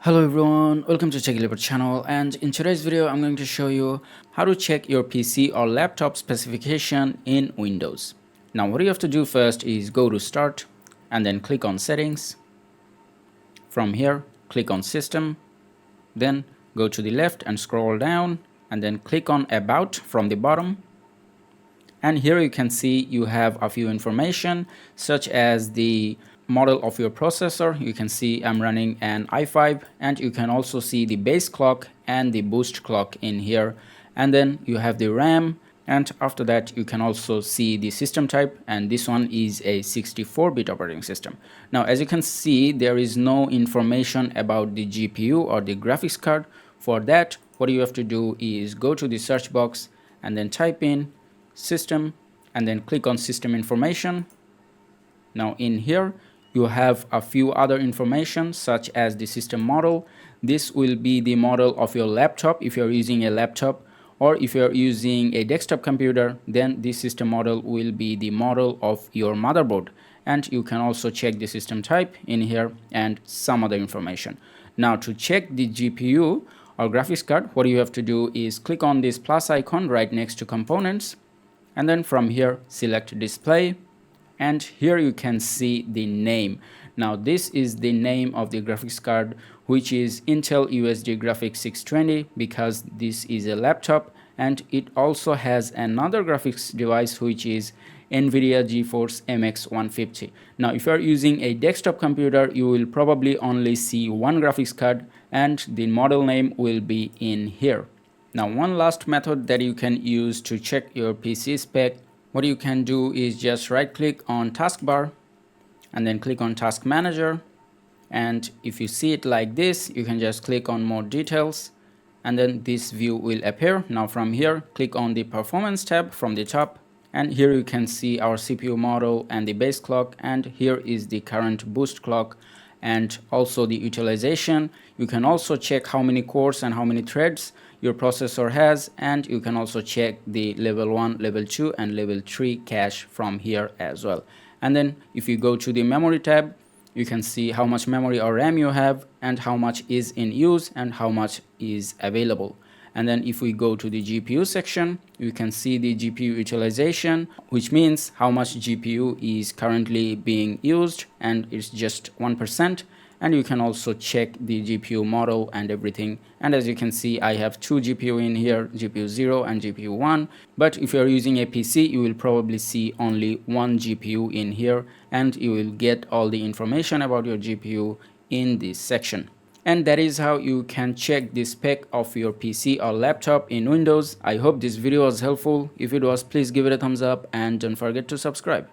Hello everyone, welcome to TechGlibber channel, and in today's video I'm going to show you how to check your PC or laptop specification in Windows. Now what you have to do first is go to Start and then click on Settings. From here click on System, then go to the left and scroll down and then click on About from the bottom. And here you can see you have a few information such as the model of your processor. You can see I'm running an i5, and you can also see the base clock and the boost clock in here. And then you have the RAM, and after that you can also see the system type, and this one is a 64-bit operating system. Now as you can see, there is no information about the GPU or the graphics card. For that, what you have to do is go to the search box and then type in system and then click on system information. Now in here you have a few other information such as the system model. This will be the model of your laptop if you're using a laptop, or if you're using a desktop computer, then this system model will be the model of your motherboard. And you can also check the system type in here and some other information. Now to check the GPU or graphics card, what you have to do is click on this plus icon right next to components, and then from here select display, and here you can see the name. Now this is the name of the graphics card, which is Intel USD Graphics 620, because this is a laptop, and it also has another graphics device which is NVIDIA GeForce MX 150. Now if you are using a desktop computer, you will probably only see one graphics card and the model name will be in here. Now one last method that you can use to check your PC spec, what you can do is just right click on taskbar and then click on task manager, and if you see it like this, you can just click on more details and then this view will appear. Now from here click on the performance tab from the top, and here you can see our CPU model and the base clock, and here is the current boost clock and also the utilization. You can also check how many cores and how many threads your processor has, and you can also check the level 1, level 2 and level 3 cache from here as well. And then if you go to the memory tab, you can see how much memory or RAM you have and how much is in use and how much is available. And then if we go to the GPU section, you can see the GPU utilization, which means how much GPU is currently being used, and it's just 1%. And you can also check the GPU model and everything. And as you can see, I have two GPU in here, GPU 0 and GPU 1. But if you're using a PC, you will probably see only one GPU in here, and you will get all the information about your GPU in this section. And that is how you can check the spec of your PC or laptop in Windows. I hope this video was helpful. If it was, please give it a thumbs up and don't forget to subscribe.